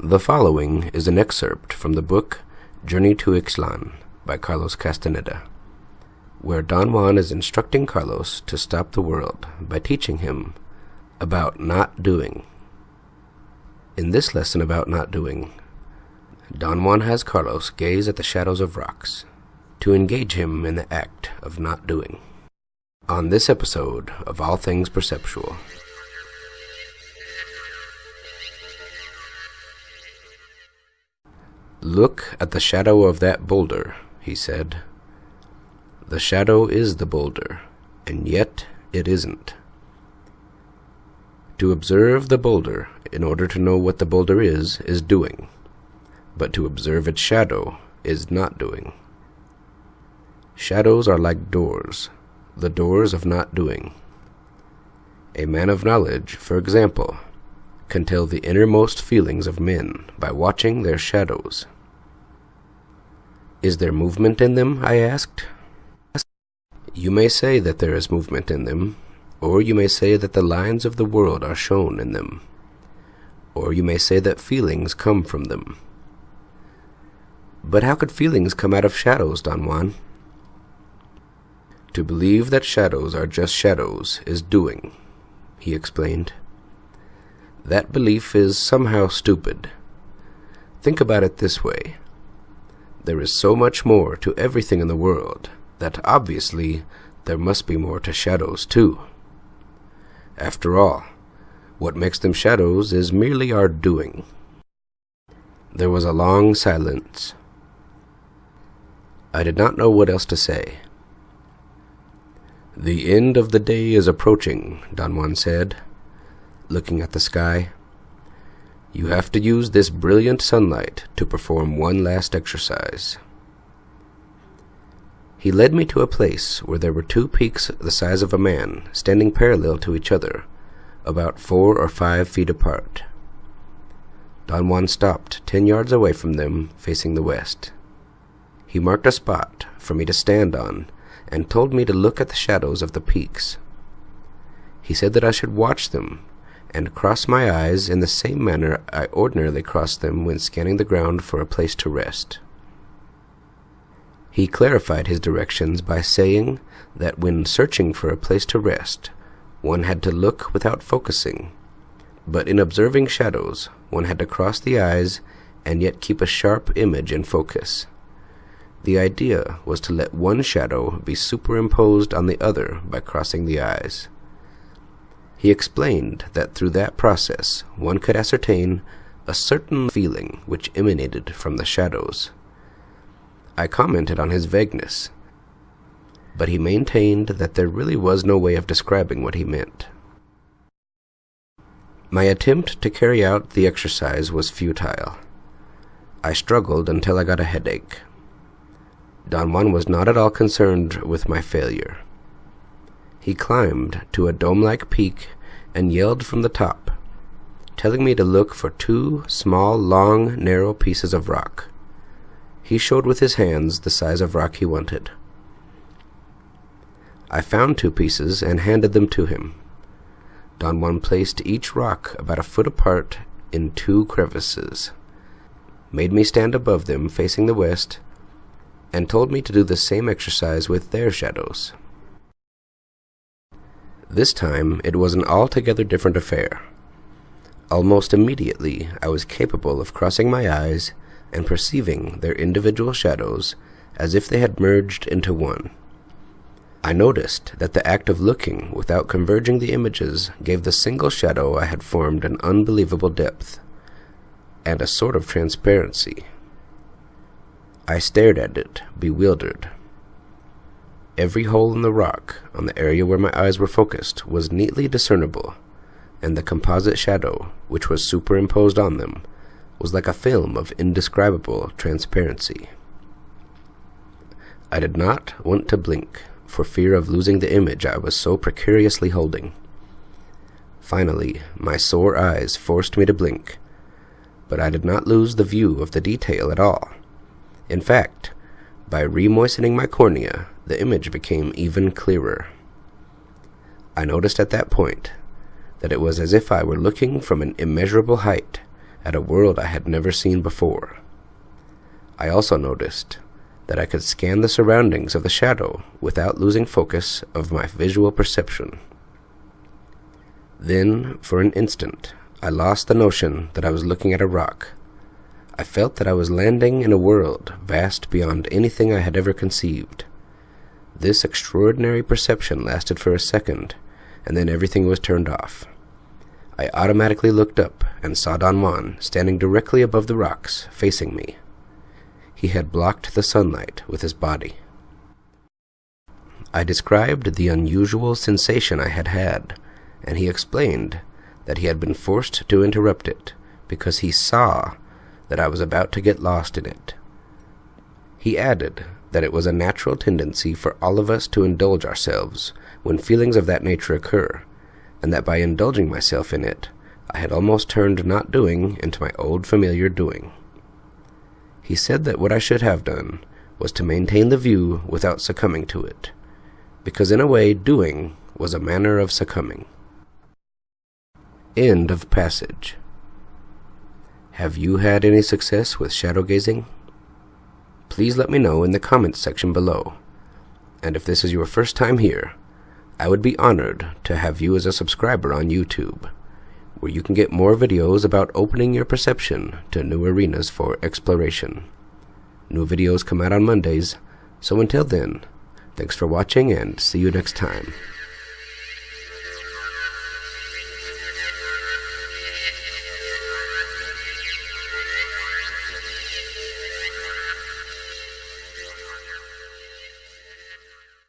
The following is an excerpt from the book Journey to Ixtlan by Carlos Castaneda, where Don Juan is instructing Carlos to stop the world by teaching him about not doing. In this lesson about not doing, Don Juan has Carlos gaze at the shadows of rocks to engage him in the act of not doing. On this episode of All Things Perceptual, "Look at the shadow of that boulder," he said. "The shadow is the boulder, and yet it isn't. To observe the boulder in order to know what the boulder is doing, but to observe its shadow is not doing. Shadows are like doors, the doors of not doing. A man of knowledge, for example, can tell the innermost feelings of men by watching their shadows." "Is there movement in them?" I asked. "You may say that there is movement in them, or you may say that the lines of the world are shown in them, or you may say that feelings come from them." "But how could feelings come out of shadows, Don Juan?" "To believe that shadows are just shadows is doing," he explained. "That belief is somehow stupid. Think about it this way. There is so much more to everything in the world that obviously there must be more to shadows too. After all, what makes them shadows is merely our doing." There was a long silence. I did not know what else to say. "The end of the day is approaching," Don Juan said, looking at the sky. "You have to use this brilliant sunlight to perform one last exercise." He led me to a place where there were two peaks the size of a man standing parallel to each other, about 4 or 5 feet apart. Don Juan stopped 10 yards away from them, facing the west. He marked a spot for me to stand on and told me to look at the shadows of the peaks. He said that I should watch them and cross my eyes in the same manner I ordinarily cross them when scanning the ground for a place to rest. He clarified his directions by saying that when searching for a place to rest, one had to look without focusing, but in observing shadows, one had to cross the eyes and yet keep a sharp image in focus. The idea was to let one shadow be superimposed on the other by crossing the eyes. He explained that through that process one could ascertain a certain feeling which emanated from the shadows. I commented on his vagueness, but he maintained that there really was no way of describing what he meant. My attempt to carry out the exercise was futile. I struggled until I got a headache. Don Juan was not at all concerned with my failure. He climbed to a dome-like peak and yelled from the top, telling me to look for 2 small, long, narrow pieces of rock. He showed with his hands the size of rock he wanted. I found 2 pieces and handed them to him. Don Juan placed each rock about 1 foot apart in 2 crevices, made me stand above them facing the west, and told me to do the same exercise with their shadows. This time it was an altogether different affair. Almost immediately I was capable of crossing my eyes and perceiving their individual shadows as if they had merged into one. I noticed that the act of looking without converging the images gave the single shadow I had formed an unbelievable depth and a sort of transparency. I stared at it, bewildered. Every hole in the rock on the area where my eyes were focused was neatly discernible, and the composite shadow, which was superimposed on them, was like a film of indescribable transparency. I did not want to blink, for fear of losing the image I was so precariously holding. Finally, my sore eyes forced me to blink, but I did not lose the view of the detail at all. In fact, by remoistening my cornea, the image became even clearer. I noticed at that point that it was as if I were looking from an immeasurable height at a world I had never seen before. I also noticed that I could scan the surroundings of the shadow without losing focus of my visual perception. Then, for an instant, I lost the notion that I was looking at a rock. I felt that I was landing in a world vast beyond anything I had ever conceived. This extraordinary perception lasted for a second, and then everything was turned off. I automatically looked up and saw Don Juan standing directly above the rocks, facing me. He had blocked the sunlight with his body. I described the unusual sensation I had had, and he explained that he had been forced to interrupt it because he saw that I was about to get lost in it. He added that it was a natural tendency for all of us to indulge ourselves when feelings of that nature occur, and that by indulging myself in it, I had almost turned not doing into my old familiar doing. He said that what I should have done was to maintain the view without succumbing to it, because in a way doing was a manner of succumbing. End of passage. Have you had any success with shadow gazing? Please let me know in the comments section below. And if this is your first time here, I would be honored to have you as a subscriber on YouTube, where you can get more videos about opening your perception to new arenas for exploration. New videos come out on Mondays, so until then, thanks for watching and see you next time.